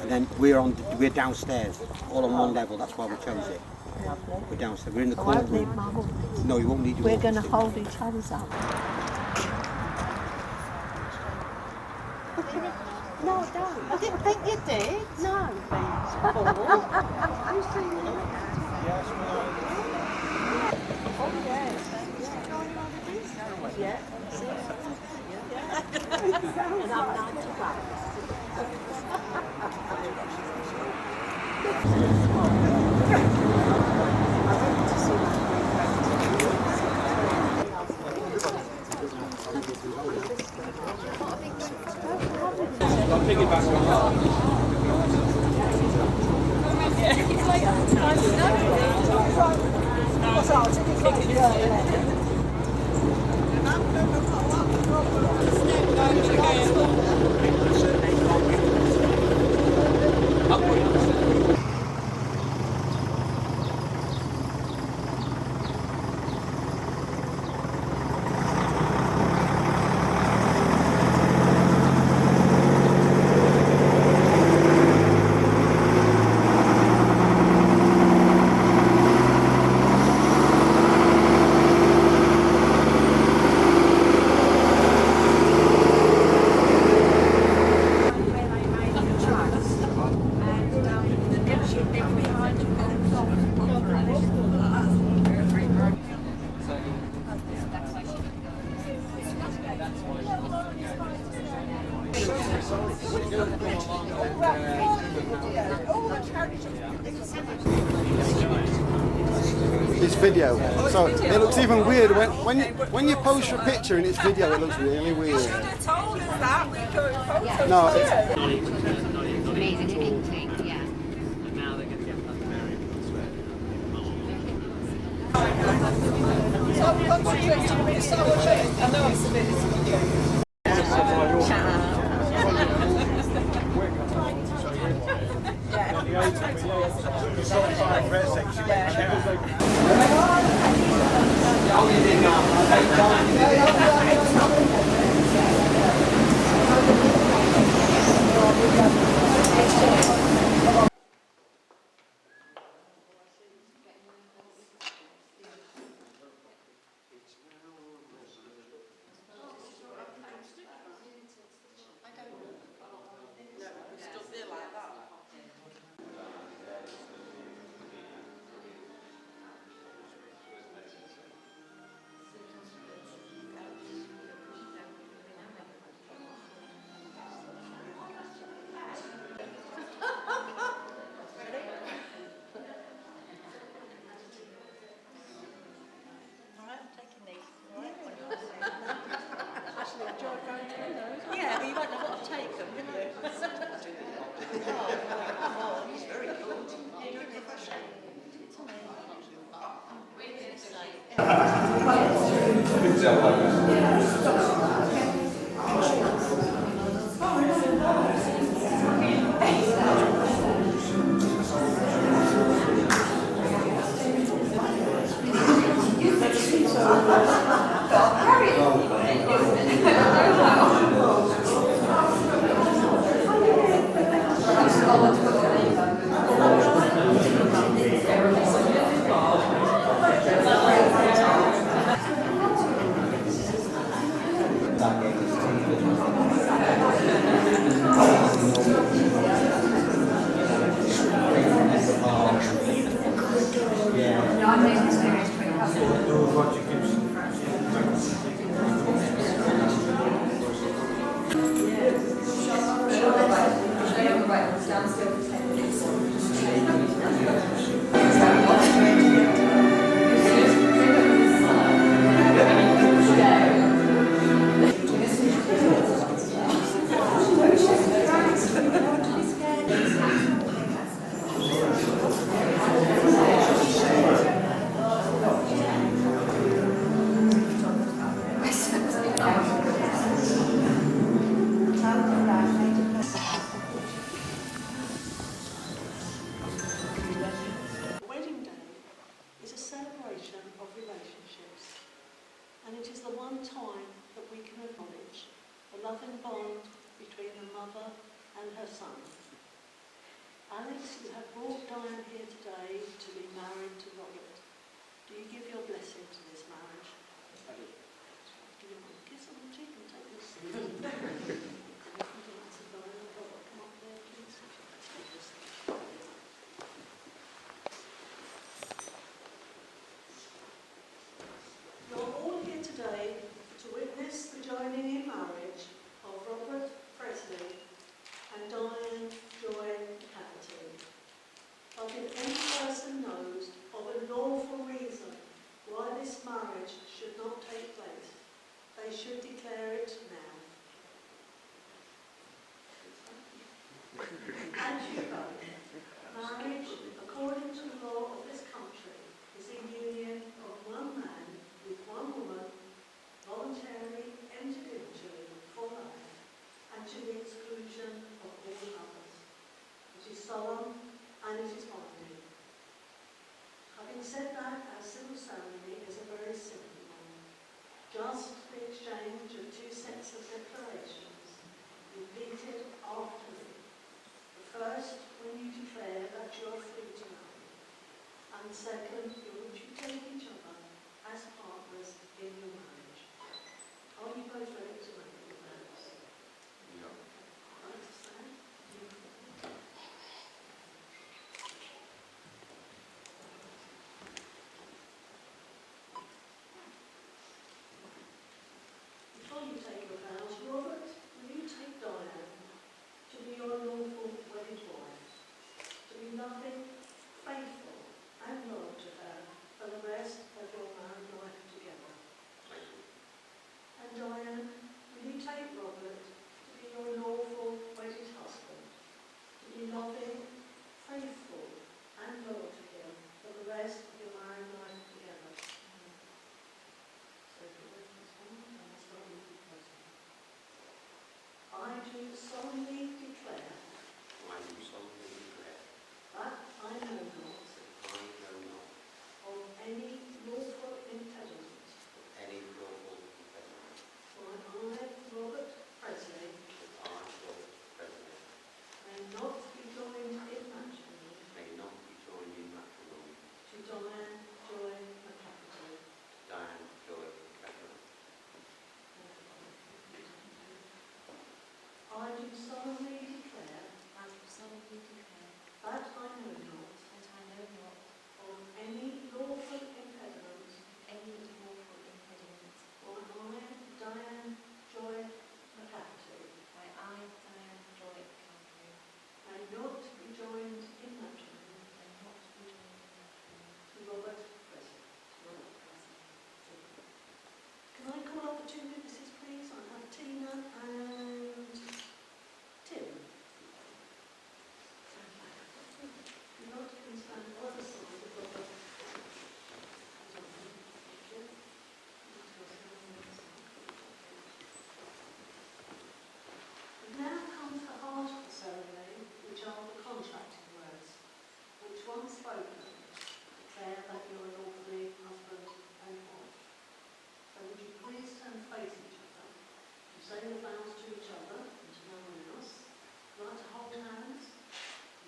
And then we're downstairs, all on one level. That's why we chose it. We're downstairs. We're in the corner. I won't need Mum. No, you won't need your. We're going to hold each other's up. No, don't. I didn't think you did. No. Yeah. And I'm 91. It's video, so it looks even weird when you post your picture and it's video. It looks really weird. You should have told us that. We could have photos. No, amazing painting, yeah. And now they're going to get that Mary I know it's a bit. Yeah, but you won't know what to take them, will you? Oh, he's very good. Yeah, you're in the fashion. loving bond between a mother and her son. Alex, you have brought Diane here today to be married to Robert. Do you give your blessing to this marriage? I do. Give him a kiss on the cheek and take this. Come up there, please. Take this. You're all here today to witness the joining in marriage of Robert Pressley and Diane Joy Cafferty. But if any person knows of a lawful reason why this marriage should not take place, they should declare it now. And you both. Marriage, according to the law of this country, is a union of one man with one woman, voluntarily entered into for life, and to the exclusion of all others. It is solemn and it is binding. Having said that, our civil ceremony is a very simple one. Just the exchange of two sets of declarations, repeated after me. The first, when you declare that you are free to marry, and second, in which you take each other as partners in your marriage. Are you both ready to make your vows? No. Right to stand? Before you take your vows, Robert, will you take Diane to be your lawful wedded wife, to be loving, faithful, and loyal to her for the rest of your married life together? And Diane, will you take Robert to be your lawful wedded husband, to be loving, faithful, and loyal to him for the rest of your married life together? So if you're with this one, then I'll start with you, Pressley. I do solemnly declare I do solemnly declare that I know not I know not of any lawful impediment any lawful impediment why I, Robert Pressley, that I, Robert Pressley, may not be joined in matrimony may not be joined in matrimony to Diane Joy McCafferty. Diane Joy Cafferty. I do solemnly declare I do solemnly declare that I know not that I know not of any lawful impediment any lawful impediment why I, Diane Joy McCafferty, why I, Diane Joy Cafferty, may not be joined in matrimony may not be joined in matrimony to Robert Pressley. to Robert Pressley. Can I call up the two witnesses, please? I have Tina and Tim. You're not going to stand on the side of Robert. We now come to the heart of the ceremony, which are the contracting words, which once spoken declare that you are lawfully husband and wife. So would you please turn and face each other, to say the vows to each other and to no one else. I'd like to hold hands.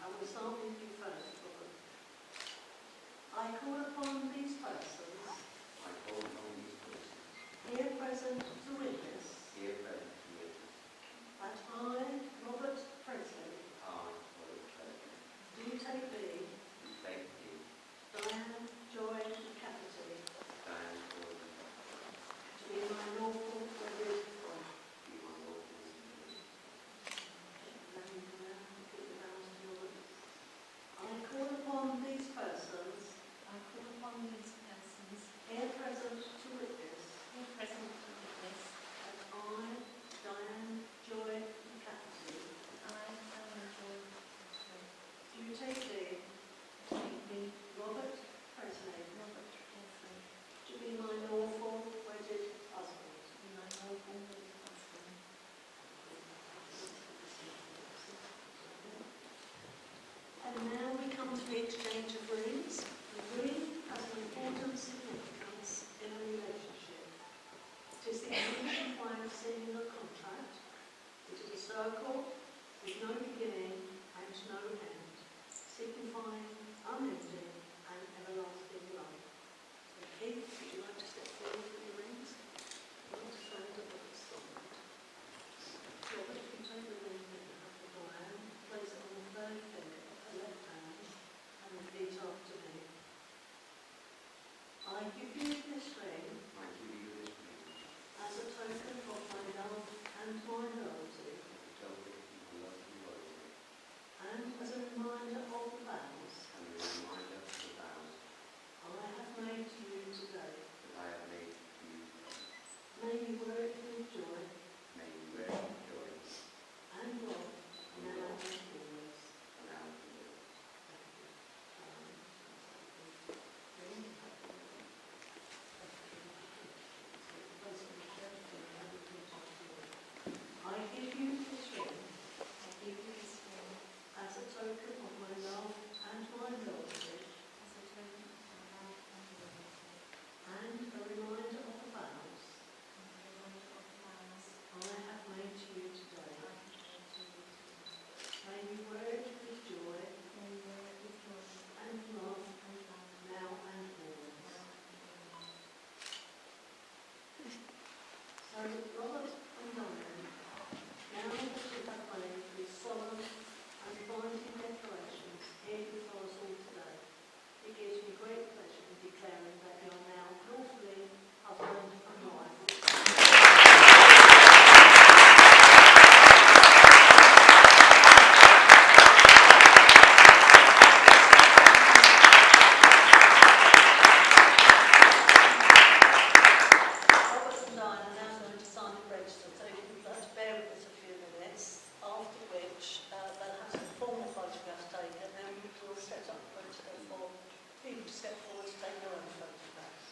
I will start with you first, Robert. I call upon these persons, I call upon these persons, here present to witness, here present to witness, that I, Robert Pressley, I, Robert Pressley, do take thee, do take thee, Diane Joy McCafferty, Diane Joy to be my lawful wedded wife. be my lawful wife. I call upon these persons, I call upon these persons here present to witness, here present to witness that I, Diane Joy McCafferty, I, Diane Joy Cafferty, do take thee, take thee, Robert Pressley, Robert Pressley, to be my lawful wedded husband. to be my lawful wedded husband. And now we come to the exchange of rings. The ring has an important significance in a relationship. It is the English way of sealing a contract, It is a circle with no beginning and no end, signifying unending and everlasting love. So Keith, would you like to step forward with your rings? You want to stand at the side. Robert, if you take the ring that you have for Diane, place it on the third finger of her left hand and repeat after me. I give you this ring as a token of my love and my loyalty, and as a reminder of the vows I have made to you today. May you wear it with joy and love now and always. I give you this ring as a token of my love and my loyalty, and a reminder of the vows I have made to you today. May you wear it with joy and love now and always. So, Robert and Diane, now that you have made these solemn and binding declarations here before us all today, it gives me great pleasure in declaring that you are now lawfully husband and wife. Robert and Diane are now going to sign and register, so if you'd like to bear with us a few minutes, after which they'll have some formal photographs taken, and then we'll set up for people to step forward to take their own photographs.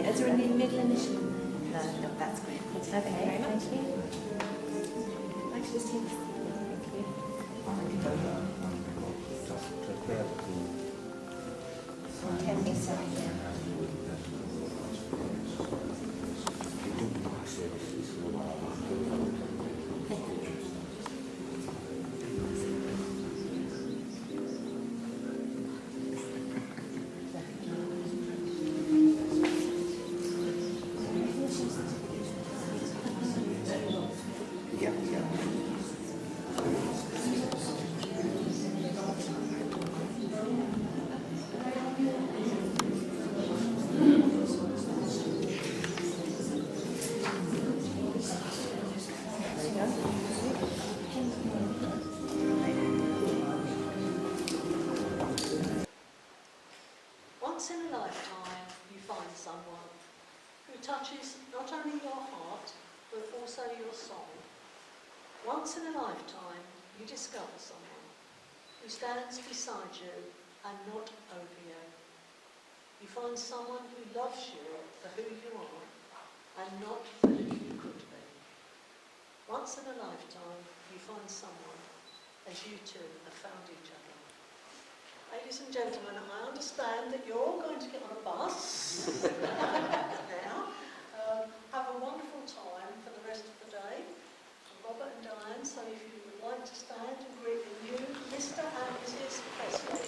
Is there any middle initial? No, that's great. Okay, very much. Thank you. Thank you. Thank you. Once in a lifetime, you find someone who touches not only your heart, but also your soul. Once in a lifetime, you discover someone who stands beside you and not over you. You find someone who loves you for who you are and not for who you could be. Once in a lifetime, you find someone as you two have found each other. Ladies and gentlemen, I understand that you're all going to get on a bus now. Have a wonderful time for the rest of the day. Robert and Diane, so if you would like to stand and greet the new Mr. and Mrs. Pressley.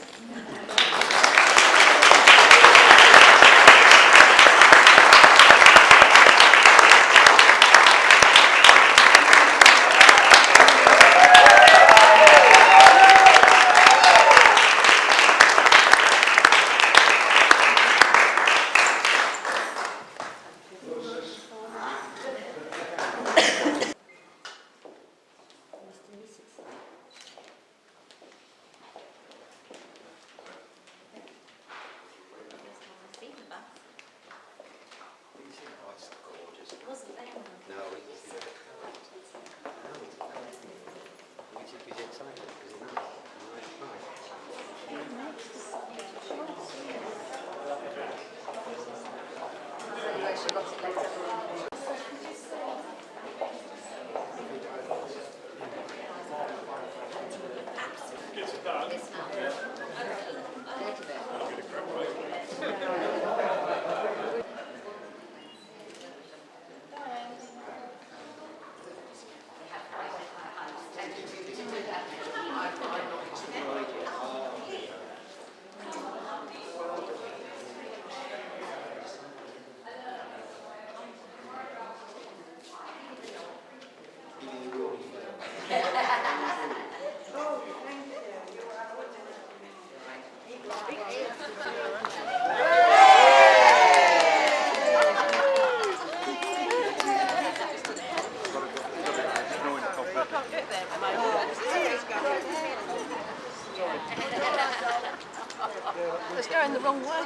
wrong way.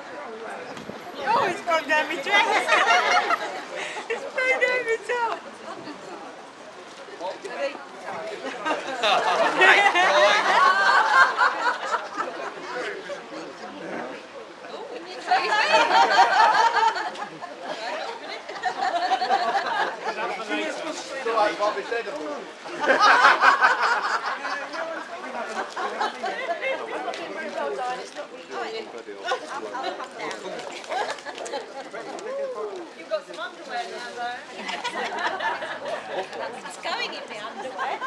Oh, it's gone down my dress. It's gone down my top. You've got some underwear now, though. It's going in the underwear.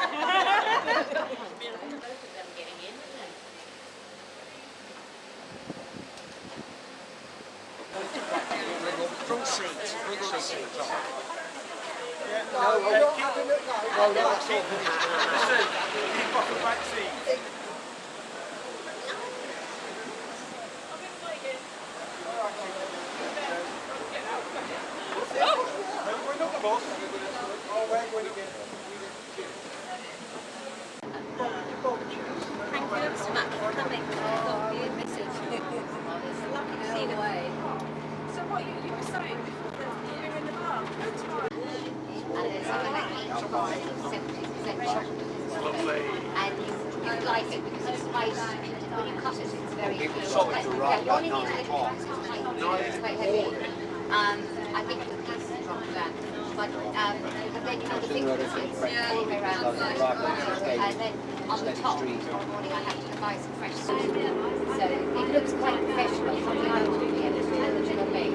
Front seats. Listen, you've got the back seat. Thank you ever so much for coming. I thought you message. It's lucky to see the way. So what you were saying before that you were in the bar? That's right. And there's something like 70% chocolate. And you like it because it's spicy. When you cut it, it's very good. It's quite heavy. I think the piece is from that. But then you know the big biscuits all the way around. And then on the top, tomorrow morning I have to buy some fresh soup. So it looks quite professional. Something I would do here. It's a little bit.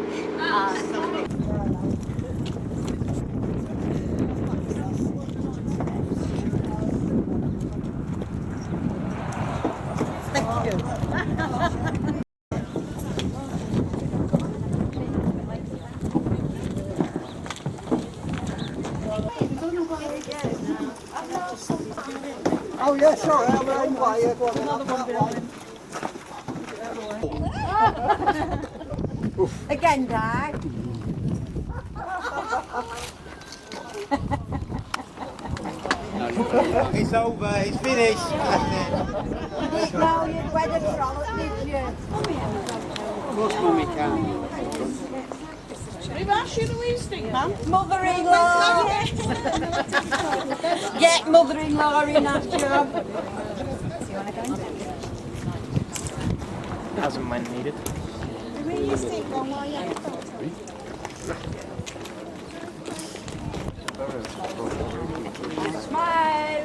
Oh yeah, sorry, I'm wrong way. Yeah, go on. Another one behind. Again, Dad. It's over, it's finished. No, you'd weather frolic, did you? Of course, Mummy can. We've asked you the least thing, man. Mother-in-law. Get mother-in-law in that job. As and when needed. Smile.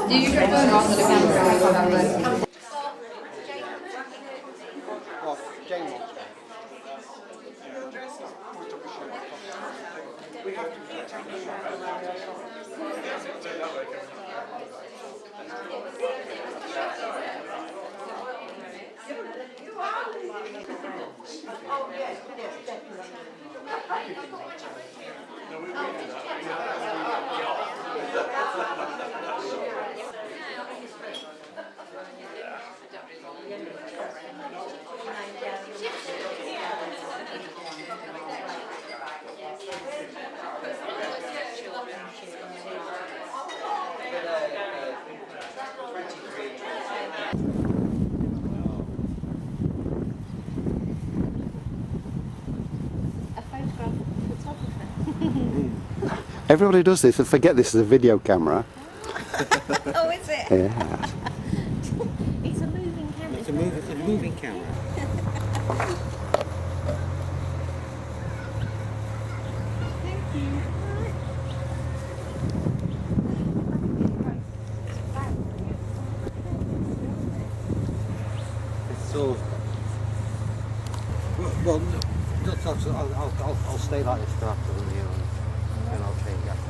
Do you prefer after the camera? What, Jane wants Everybody does this and forget this is a video camera. Oh, is it? Yeah. It's a moving camera. It's a moving camera. So, well, I'll stay like this till after the meal, and I'll change after.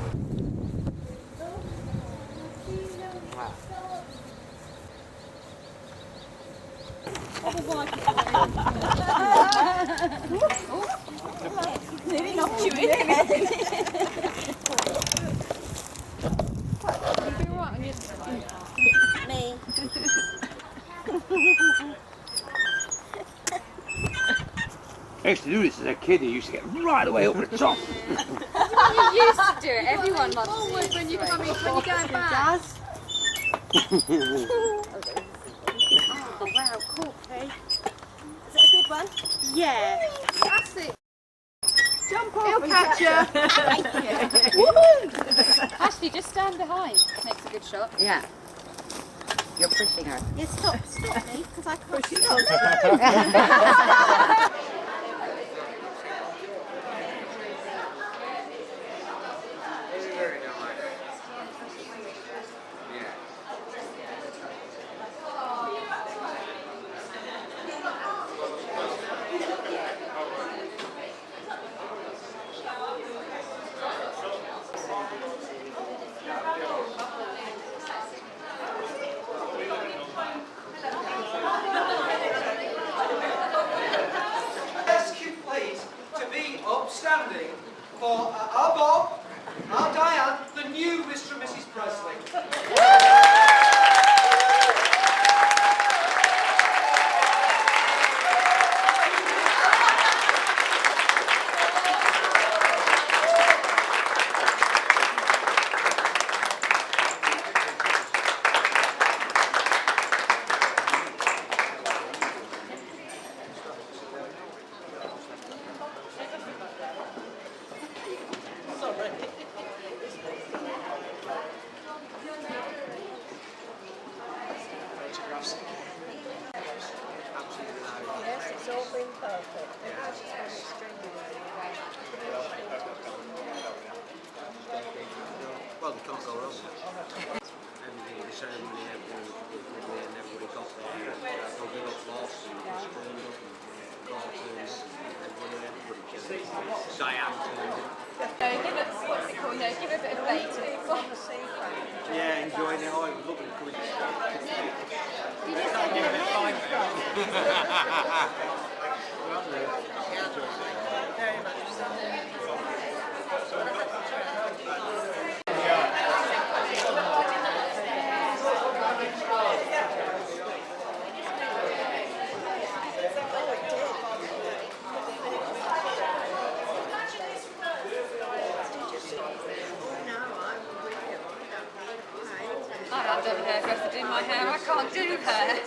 Nearly not. locked you in. Me. I used to do this as a kid. I used to get right away up the top. You used to do it. Everyone loves it. When you come in, when you go back. Oh, wow, cool, Kate. Is it a good one? Yeah. That's it. Jump off. He'll catch you. Woohoo! Ashley, just stand behind. Makes a good shot. Yeah. You're pushing her. Yeah, stop me, because I can't push on. Standing for our Bob, our Diane, the new Mr. and Mrs. Pressley. Yes, it's all been perfect. Well, they can't go wrong. Everything, the ceremony, everybody got there. So we got lost and strung up and daughters, everybody killed. Diane turned up. Give it, what's it called? No, give it a bit of bait. Yeah, enjoying it. Oh, it was lovely coming. I've done hairdresser doing my hair. I can't do hair.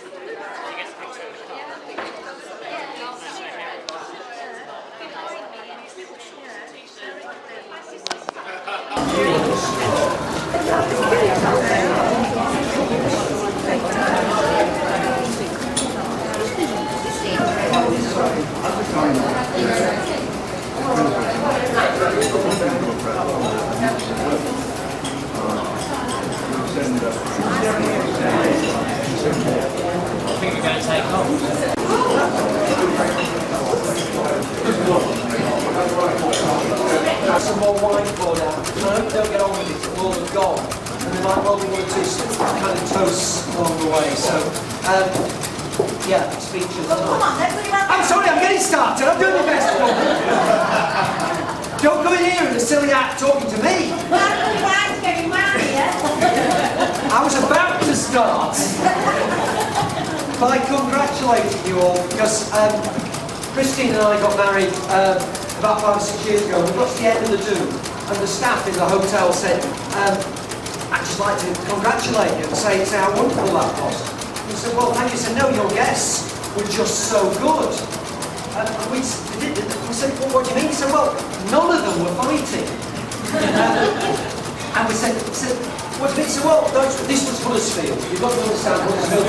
Some more wine poured out. I hope they don't get on with it, it will have gone. And they might well be one or two kind of toasts along the way. So, yeah, speeches. I'm sorry, I'm getting started. I'm doing my best. Don't come in here in a silly act talking to me. I was about to start by congratulating you all because Christine and I got married about 5 or 6 years ago. We got to the end of the do, and the staff in the hotel said, I'd just like to congratulate you and say how wonderful that was. We said, well, thank you. He said, no, your guests were just so good. And we said, well, what do you mean? He said, well, none of them were fighting. And we said, what do you mean? He said, well, this was Huddersfield. You've got to understand Huddersfield.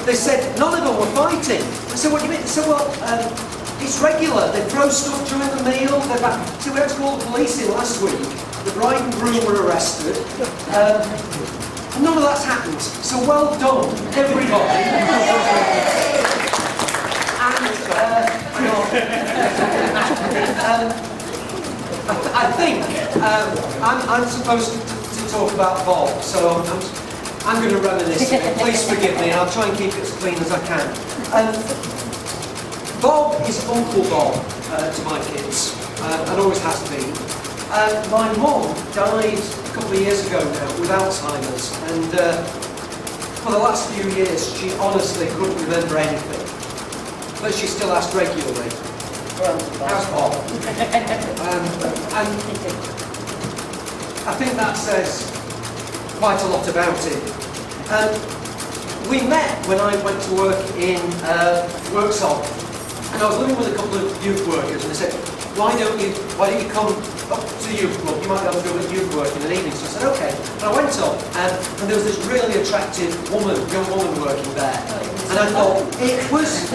They said, none of them were fighting. I said, what do you mean? They said, well, it's regular. They throw stuff during the meal. So we had to call the police in last week. The bride and groom were arrested. None of that's happened. So well done, everybody. I think I'm supposed to talk about Bob, so I'm going to reminisce. Please forgive me, and I'll try and keep it as clean as I can. Bob is Uncle Bob to my kids. and always has been. My mum died a couple of years ago now with Alzheimer's, and for the last few years she honestly couldn't remember anything. But she still asked regularly, how's Bob? And I think that says quite a lot about him. We met when I went to work in Worksop, and I was living with a couple of youth workers, and they said, why don't you come up to the youth club? You might be able to do a bit of youth work in an evening. So I said, okay. And I went up, and there was this really attractive young woman working there, and I thought it was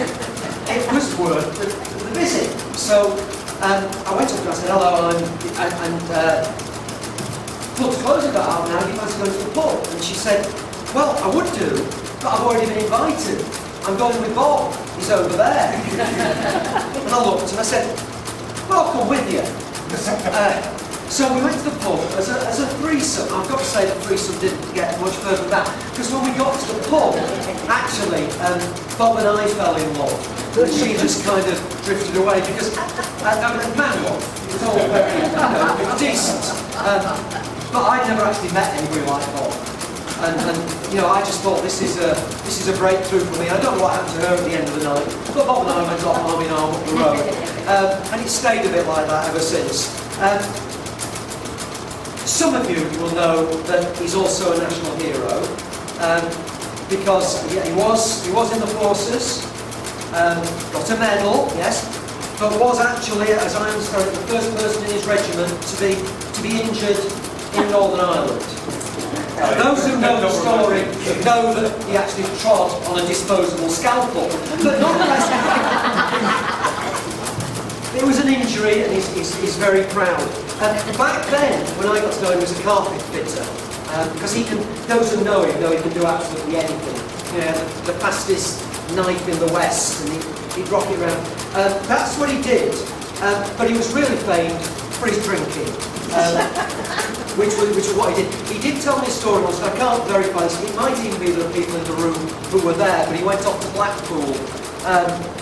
worth the visit. So I went up and I said, hello, club's closing about half an hour, do you fancy going to the pub? And she said, well, I would do, but I've already been invited. I'm going with Bob, he's over there. And I looked and I said, well, I'll come with you. So we went to the pub as a threesome. I've got to say the threesome didn't get much further than that, because when we got to the pub, actually, Bob and I fell in love. And she just kind of drifted away, because man was all very, decent. But I'd never actually met anybody like Bob. And I just thought this is a breakthrough for me. I don't know what happened to her at the end of the night, but Bob and I went off arm in arm up the road, and it stayed a bit like that ever since. Some of you will know that he's also a national hero, because he was in the forces, got a medal, yes, but was actually, as I understand it, the first person in his regiment to be injured in Northern Ireland. Those who know the story know that he actually trod on a disposable scalpel. But nonetheless, it was an injury, and he's very proud. Back then, when I got to know him, he was a carpet fitter. Because those who know him know he can do absolutely anything. The fastest knife in the West, and he'd rock it around. That's what he did. But he was really famed for his drinking. Which was what he did. He did tell me a story once, and I can't verify this. It might even be the people in the room who were there, but he went off to Blackpool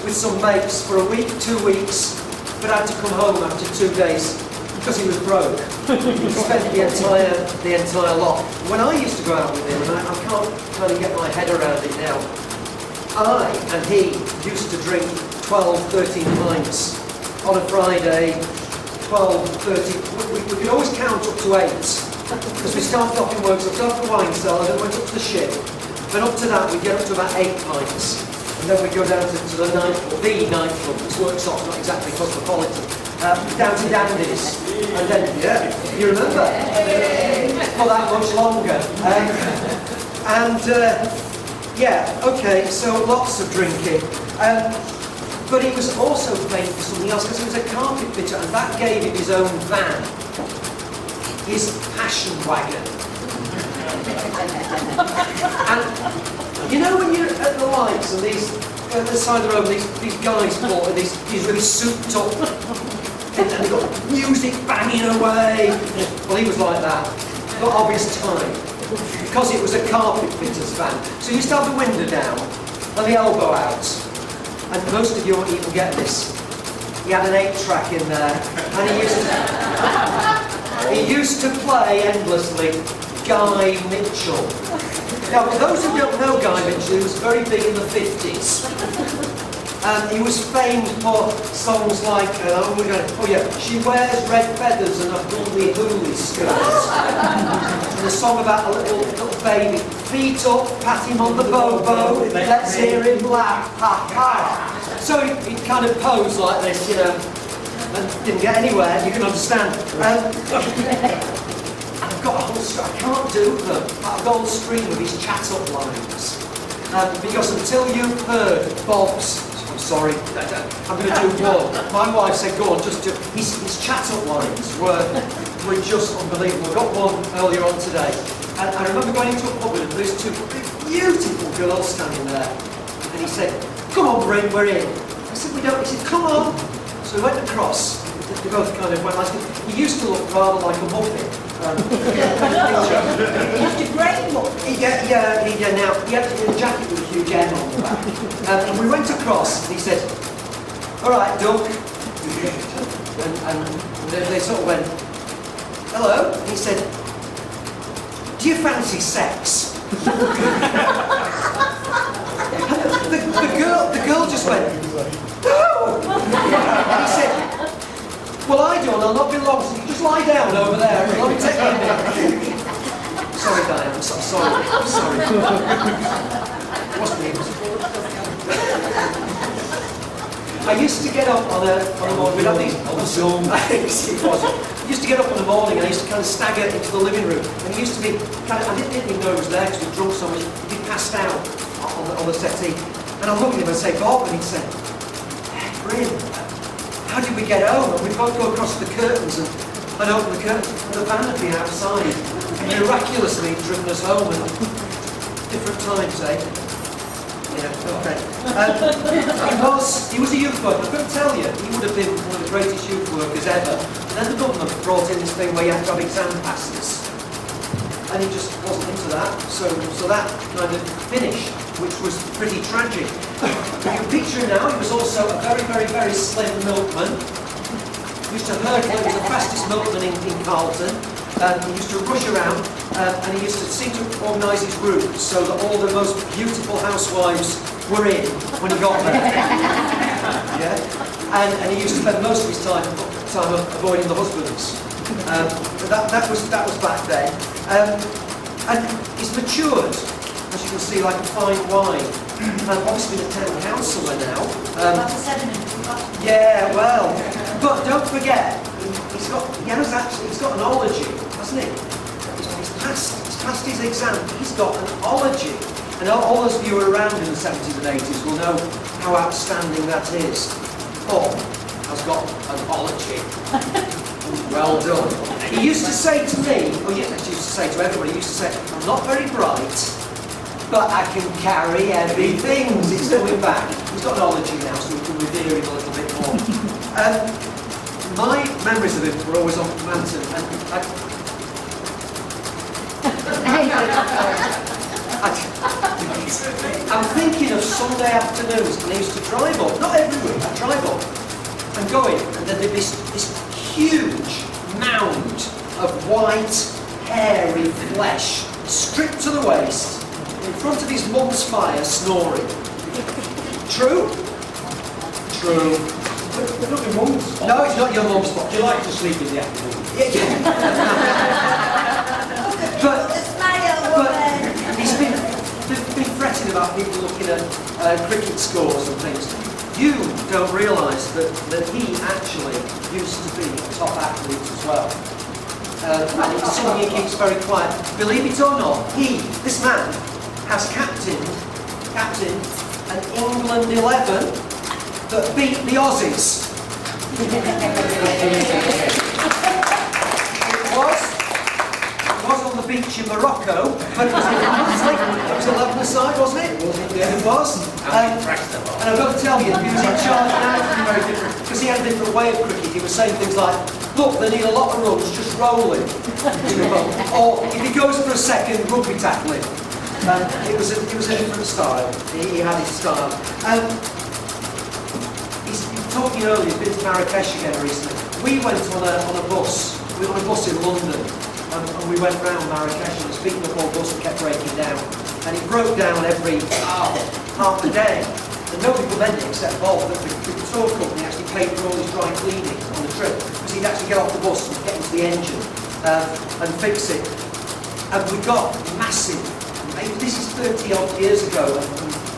with some mates for a week, 2 weeks, but had to come home after 2 days because he was broke. He spent the entire lot. When I used to go out with him, and I can't kind of get my head around it now, I and he used to drink 12, 13 pints on a Friday. 12, 13, we could always count up to 8, because we started off in Worksop, started off the wine cellar, then went up to the ship, then up to that we'd get up to about 8 pints, and then we'd go down to the nightclub, which Worksop's not exactly cosmopolitan, down to Dandy's, and then, you remember, for that much longer, okay, so lots of drinking. But he was also famous for something else, because he was a carpet fitter, and that gave him his own van, his passion wagon. And when you're at the lights and at the side of the road, these guys pull, and these really souped up, and they've got music banging away. Well, he was like that, for obvious time, because it was a carpet fitter's van. So you used to have the window down and the elbow out. And most of you won't even get this. He had an 8-track in there, and he used to play endlessly Guy Mitchell. Now, for those who don't know Guy Mitchell, he was very big in the 50s. He was famed for songs like, she wears red feathers and a hooly skirt. And a song about a little baby. Feet up, pat him on the bobo, let's hear him laugh, ha ha. So he'd kind of pose like this, and didn't get anywhere, you can understand. I've got a whole I can't do them. I've got a whole stream of his chat-up lines. Because until you've heard Bob's, I'm sorry, I'm going to do one. My wife said, go on, just do. His chat-up lines were just unbelievable. I got one earlier on today. And I remember going into a pub with him, there's 2 beautiful girls standing there. And he said, come on, Bryn, we're in. I said, we don't. He said, come on. So we went across. They both kind of went like this. He used to look rather like a muppet. He's a great muppet. He had a jacket with a huge M on the back. And we went across, and he said, all right, Doug. and they sort of went, hello? And he said, do you fancy sex? the girl just went, no! And he said, well, I do, and I'll not be long, so you just lie down over there and let me take you a minute. Sorry, Diane, I'm sorry. I'm sorry. Wasn't me. I used to get up on a morning, we'd have these, I used to get up in the morning and I used to kind of stagger into the living room, and he used to be kind of, I didn't even know he was there because we were drunk so much, he'd be passed out on the settee, and I'd look at him and say, Bob, and he'd say, Bryn, how did we get home? And we'd both go across the curtains and open the curtains, and the van would be outside, and miraculously driven us home, and different times, eh? Yeah, okay. He was a youth worker. I couldn't tell you. He would have been one of the greatest youth workers ever. And then the government brought in this thing where you have to have exam passes. And he just wasn't into that. So that kind of finished, which was pretty tragic. You can picture him now, he was also a very, very, very slim milkman. He used to hurdle, he was the fastest milkman in Carlton. He used to rush around, and he used to seem to organise his route so that all the most beautiful housewives were in when he got there. Yeah, and he used to spend most of his time avoiding the husbands. That was back then. And he's matured, as you can see, like a fine wine. And obviously the town councillor now. Yeah, well, but don't forget, he's got an ology, hasn't he? He's passed his exam. He's got an ology, and all those of you who were around in the 70s and 80s will know how outstanding that is. Bob has got an ology. Well done. He used to say to me, he used to say to everybody, he used to say, I'm not very bright, but I can carry heavy things. It's coming back. He's got an ology now, so we can revere him a little bit more. My memories of him were always on Manton, and I'm thinking of Sunday afternoons, and I used to drive up, not every week, I'd drive up and go in, and then there'd be this huge mound of white, hairy flesh, stripped to the waist, in front of his mum's fire, snoring. True? True. It's not your mum's spot. No, it's not your mum's spot. Do you like to sleep in the afternoon? Yeah. but he's been fretting about people looking at cricket scores and things. You don't realise that he actually used to be a top athlete as well. And it's something he keeps very quiet. Believe it or not, this man, has captained an England 11 that beat the Aussies. It was on the beach in Morocco, but it was 11-a-side, wasn't it? Yeah, it was. And I've got to tell you, he was in charge now, very different, because he had a different way of cricket. He was saying things like, look, they need a lot of runs, just rolling. Or if he goes for a second, rugby tackling. It was a different style. He had his style. He's talking earlier, he's been to Marrakesh again recently. We went on a bus. We were on a bus in London, and we went round Marrakesh, and the speaking of all bus kept breaking down. And it broke down every half a day. And nobody could lend it except Bob. The tour company actually paid for all his dry cleaning on the trip, because he'd actually get off the bus and get into the engine and fix it. And we got massive. This is 30 odd years ago, and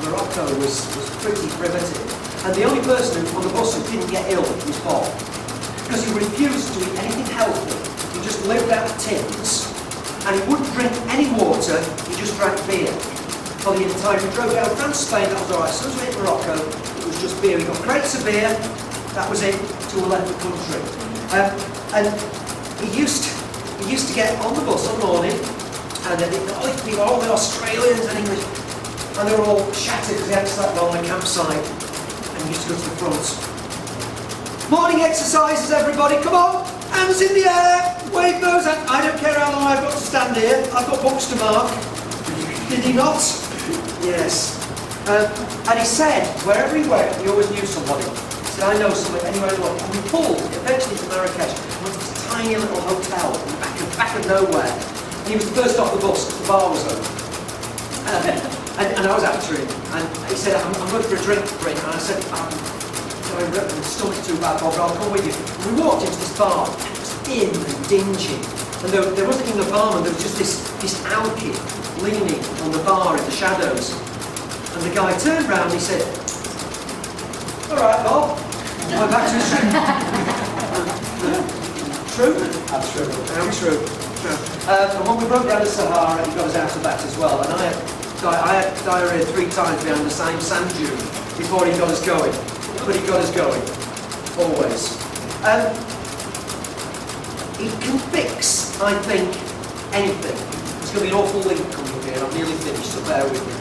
Morocco was pretty primitive. And the only person on the bus who didn't get ill was Bob, because he refused to eat anything healthy. He just lived out of tins, and he wouldn't drink any water. He just drank beer for the entire. We drove down France, Spain. That was all right. As soon as we hit Morocco, it was just beer. We got crates of beer. That was it till we left the country. And he used to get on the bus in the morning. And then all the Australians and English, and they were all shattered because they hadn't slept well on the campsite. And he used to go to the front. Morning exercises, everybody, come on! Hands in the air! Wave those hands. I don't care how long I've got to stand here. I've got books to mark. Did he not? Yes. And he said, wherever he went, he always knew somebody. He said, I know somewhere, anywhere in the world. And we pulled eventually to Marrakesh, went to this tiny little hotel in the back of nowhere. And he was the first off the bus, the bar was open. And I was after him. And he said, I'm going for a drink, Britain. And I said, sorry, my stomach's too bad, Bob, I'll come with you. And we walked into this bar, and it was dim and dingy. And there wasn't even a barman, there was just this owl kid leaning on the bar in the shadows. And the guy turned round and he said, all right, Bob, I'm back to his drink. True? That's true. True. And when we broke down the Sahara, he got us out of that as well. And I had diarrhea 3 times behind the same sand dune before he got us going. But he got us going. Always. He can fix, I think, anything. There's going to be an awful link coming up here, and I'm nearly finished, so bear with me.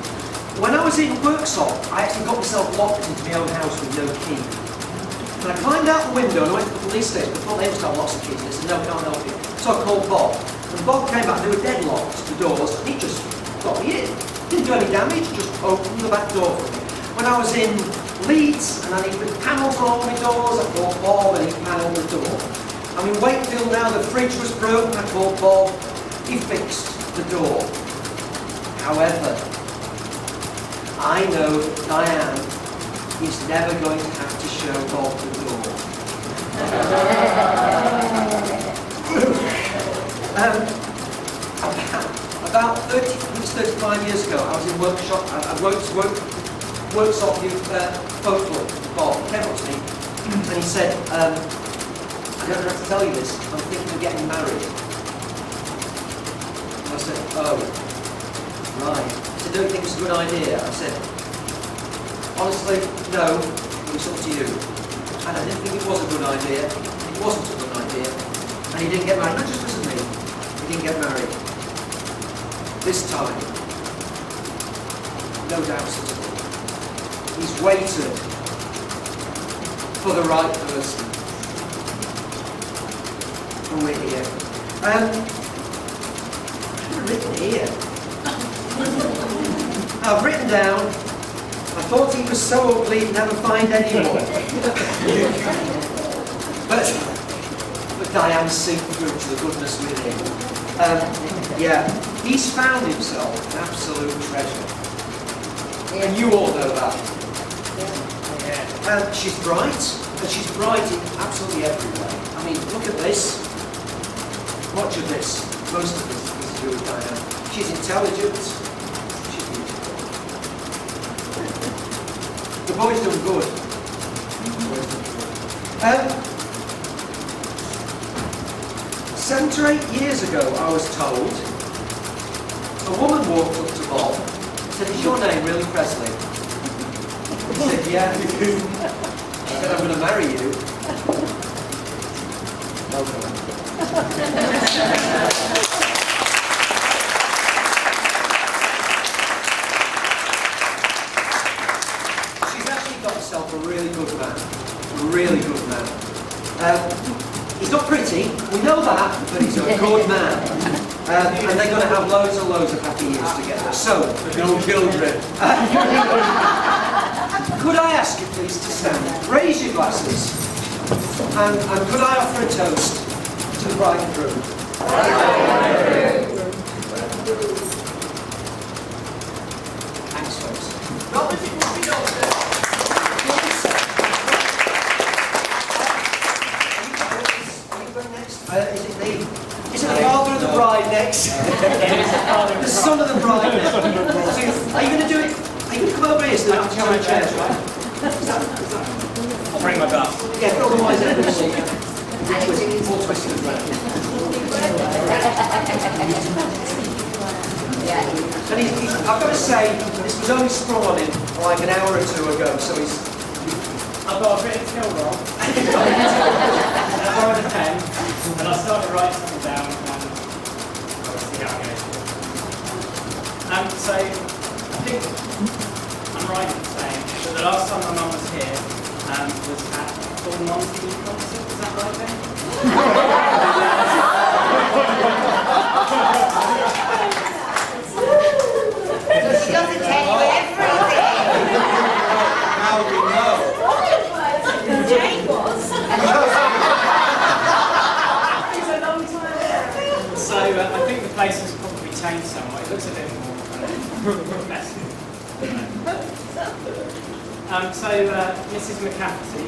When I was in Worksop, I actually got myself locked into my own house with no key. And I climbed out the window and I went to the police station. I thought they must have lots of keys. They said, no, can't help you. So I called Bob. And Bob came back, they were deadlocked, the doors, and he just got me in. Didn't do any damage, just opened the back door for me. When I was in Leeds, and I needed panels on all my doors, I called Bob and he panelled the door. I'm in Wakefield now, the fridge was broken, I called Bob, he fixed the door. However, I know that Diane is never going to have to show Bob the door. About 35 years ago, I was in workshop, I Worksop Youth Folk Club, Bob. He came up to me and he said, I don't have to tell you this, I'm thinking of getting married. And I said, oh, right. He said, don't you think it's a good idea? I said, honestly, no, it's up to you. And I didn't think it was a good idea. It wasn't a good idea. And he didn't get married. Not just because of me. He didn't get married. This time, no doubts at all. He's waited for the right person. And we're here. I've written here. I've written down, I thought he was so ugly he'd never find any more. but Diane seen through to the goodness within. Yeah, he's found himself an absolute treasure. And you all know that. She's bright, and she's bright in absolutely every way. I mean, look at this. Much of this, most of this is to do with Diane. She's intelligent. She's beautiful. The boy's done good. 7 to 8 years ago, I was told, a woman walked up to Bob and said, is your name really Pressley? He said, yeah. She said, I'm going to marry you. She's actually got herself a really good man. A really good man. He's not pretty, we know that, but he's a good man. And they're going to have loads and loads of happy years together. So, no children. Could I ask you please to stand? Raise your glasses. And could I offer a toast to the bride and groom? Thanks, folks. Not that it would be done. Is it the father of the bride next? The son of the bride next? So, are you going to do it? Are you going to come over here so that you have a chair, right? I'll bring my glass. Yeah, but otherwise everybody's all twisted around. And I've got to say, this was only sprung on him like an hour or 2 ago, so he's... I've got a bit of skill roll. I borrowed a pen, and I started writing something down, and I'll see how it goes. So, I think I'm right in saying that the last time my mum was here was at Full Monty concert, is that right then? She doesn't tell you everything. How do we know? looks a bit more professional. So, Mrs. McCafferty,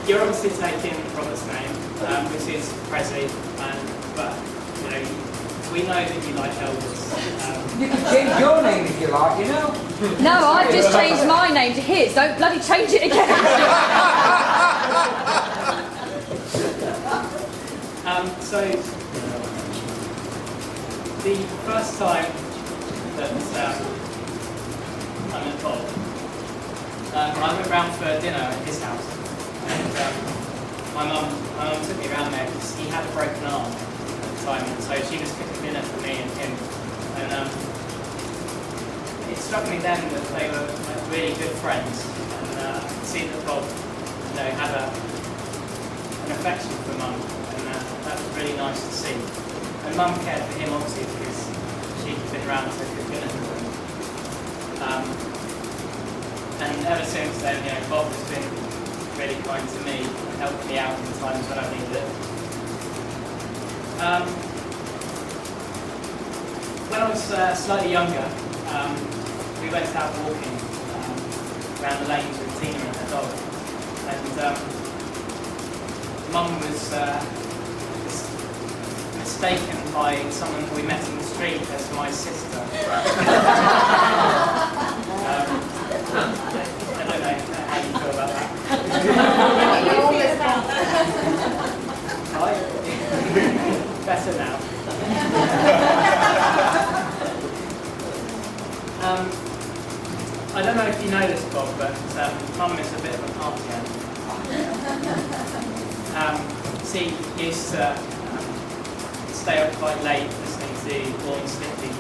you're obviously taking Robert's name, which is Pressley, but you know, we know that you like elders. You can change your name if you like, you know. No, I've just changed my name to his. Don't bloody change it again. So, the first time that I'm involved, I went round for dinner at his house, and my mum took me around there because he had a broken arm at the time, and so she was cooking dinner for me and him, and it struck me then that they were like really good friends, and I could see that Bob, you know, had an affection for Mum, and that was really nice to see. And Mum cared for him obviously because she'd been around to cook dinner for him. And ever since then, you know, Bob has been really kind to me, helped me out in times when I needed it. When I was slightly younger, we went out walking around the lanes with Tina and her dog, and Mum was mistaken by someone we met in the street as my sister. I don't know how you feel about that. Better now. I don't know if you know this, Bob, but Mum is a bit of a party animal. She used to stay up quite late listening to Warm Slippy.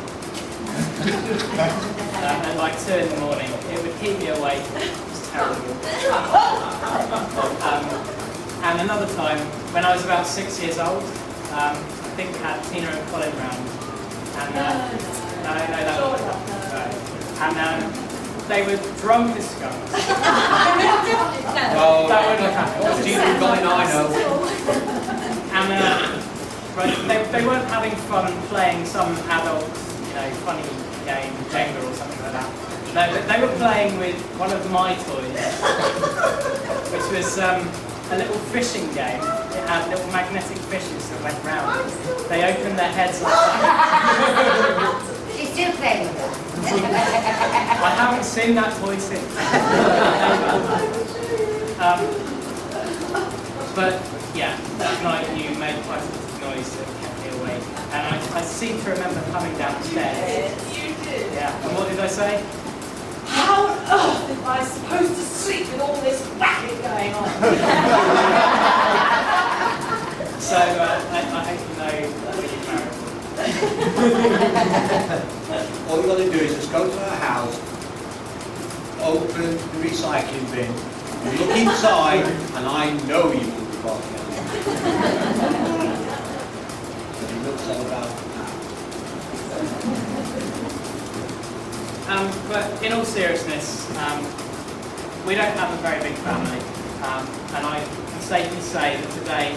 And like 2 in the morning, it would keep me awake. It was terrible. And another time, when I was about 6 years old, I think we had Tina and Colin round. And and they were drunk as skunks. No, that wouldn't have happened. Tina and Colin, I know. And they weren't having fun playing some adult, you know, funny game, Jenga or something like that. No, but they were playing with one of my toys, which was a little fishing game. It had little magnetic fishes that went round. They opened their heads like that. She's still playing with that. I haven't seen that toy since. But yeah, that night you made quite a lot of noise that kept me awake. And I seem to remember coming downstairs. You did. Yeah, and what did I say? How on earth am I supposed to sleep with all this racket going on? So I hope you know that you're married. All you've got to do is just go to her house, open the recycling bin, you look inside, and I know you will be barking at me. But it looks all about But in all seriousness, we don't have a very big family, and I can safely say that today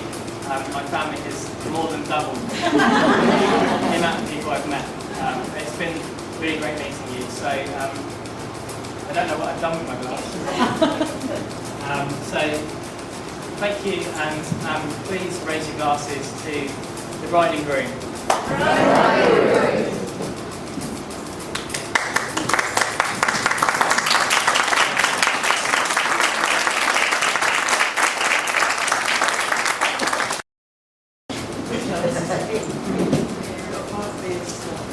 my family has more than doubled the amount of people I've met. It's been really great meeting you, so I don't know what I've done with my glass. So thank you, and please raise your glasses to the bride and groom.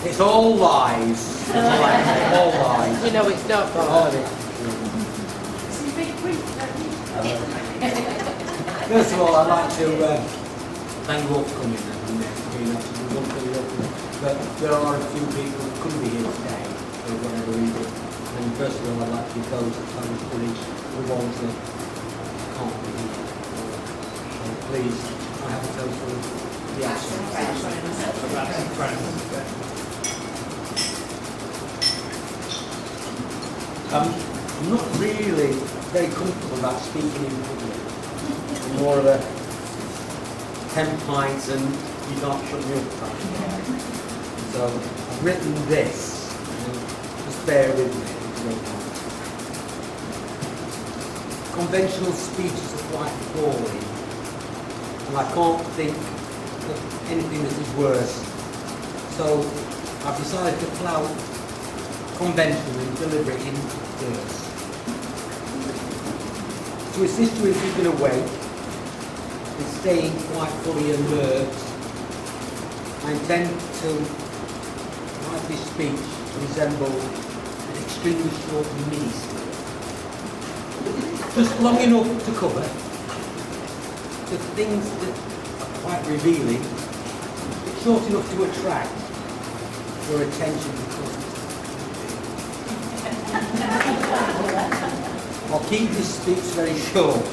It's all lies. All lies. You know it's not. First of all, I'd like to thank you all for coming and being absolutely wonderfully lovely. But there are a few people who couldn't be here today for whatever reason. And first of all, I'd like to give those at Thomas Village the ones that can't be here. So please, I have a toast for the absent. I'm not really very comfortable about speaking in public. I'm more of a 10 pints and you can't shut me up, can't you? So I've written this, just bear with me. Conventional speeches are quite boring, and I can't think of anything that is worse. So I've decided to flout conventional and deliver it in verse. To assist you in keeping awake and staying quite fully alert, I intend to write this speech to resemble an extremely short mini-speech. Just long enough to cover the things that are quite revealing, but short enough to attract your attention because I'll keep this speech very short,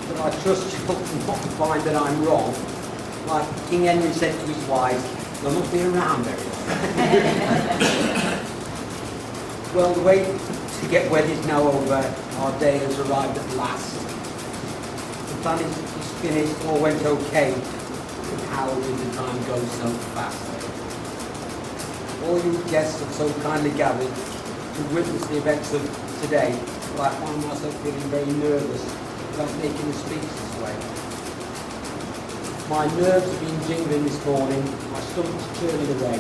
but I trust you'll not find that I'm wrong. Like King Henry said to his wives, they'll not be around very long. Well, the way to get wed is now over. Our day has arrived at last. The plan is finished, all went okay. And how did the time go so fast? All you guests have so kindly gathered to witness the events of today, but I find myself feeling very nervous about making a speech this way. My nerves have been jingling this morning, my stomach's churning away,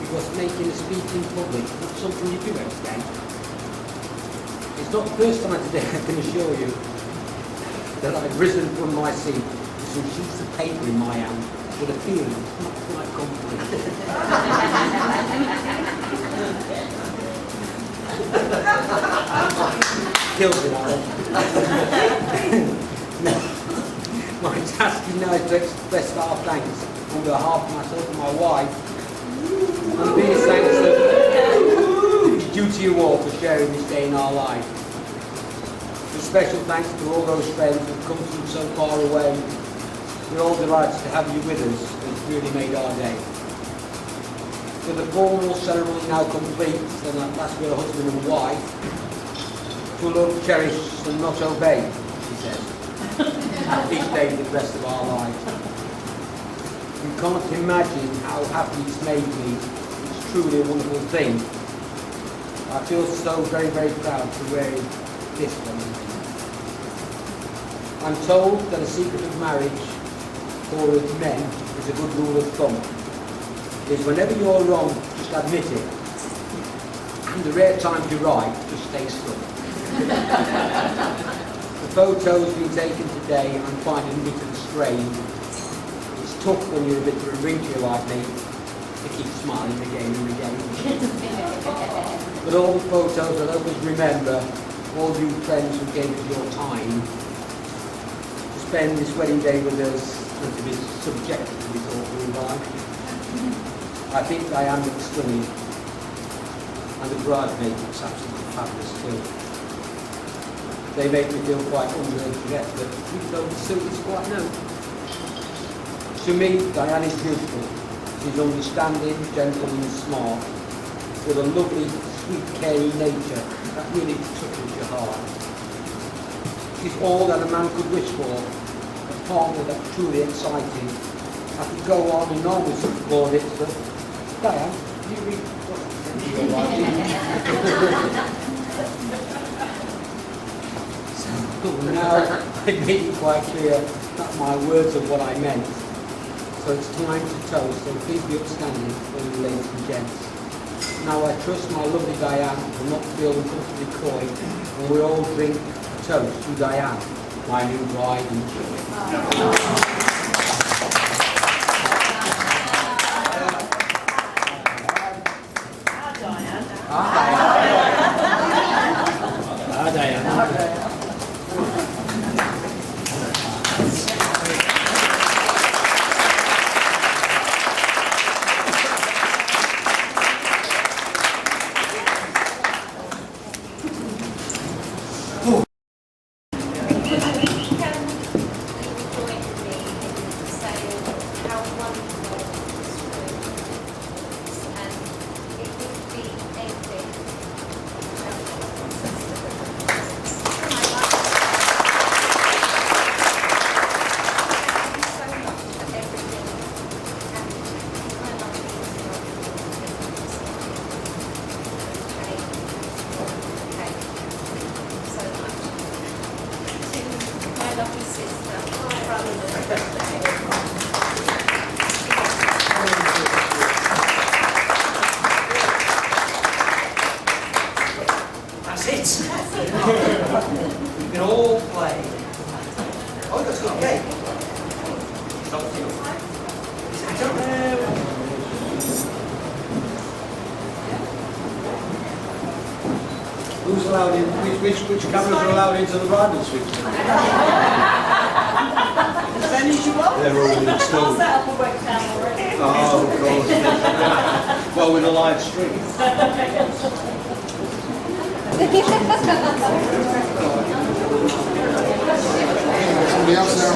because making a speech in public is not something you do every day. It's not the first time today, I can assure you, that I've risen from my seat with some sheets of paper in my hand with a feeling not quite complete. Kills it, Alan. My task is now to express our thanks on behalf of myself and my wife, and the biggest thanks that is due to you all for sharing this day in our life. A special thanks to all those friends who have come from so far away. We're all delighted to have you with us. It's really made our day. With the formal ceremony now complete, and at last we're a husband and wife, to love, cherish and not obey, she says, each day for the rest of our lives. You can't imagine how happy it's made me. It's truly a wonderful thing. I feel so very, very proud to wear this one. I'm told that a secret of marriage for men is a good rule of thumb. Is whenever you're wrong, just admit it. And the rare times you're right, just stay still. The photos being taken today, I'm finding a bit of a strain. It's tough when you're a bit of a wrinkly like me to keep smiling again and again. But all the photos I'll always remember, all you friends who gave us your time to spend this wedding day with us and to be subjected to this awful life. I think Diane looks stunning, and the bridesmaid looks absolutely fabulous too. They make me feel quite under and forget that even though the suit is quite new. To me, Diane is beautiful. She's understanding, gentle and smart, with a lovely, sweet, caring nature that really touches your heart. She's all that a man could wish for, a partner that's truly exciting. I could go on and on with such plaudits, but Diane, you read what you're writing. So now I've made it quite clear that my words are what I meant. So it's time to toast, so please be upstanding for you ladies and gents. Now I trust my lovely Diane will not feel uncomfortably coy when we all drink a toast to Diane, my new bride and joy. That's it. You can all play. Oh, that's good. Okay. I don't know. Who's allowed in? Which cameras are allowed into the bridal suite? As many as you want. They're already installed. I'll set up a webcam already. Oh, of course. Well, with a live stream. Somebody else now.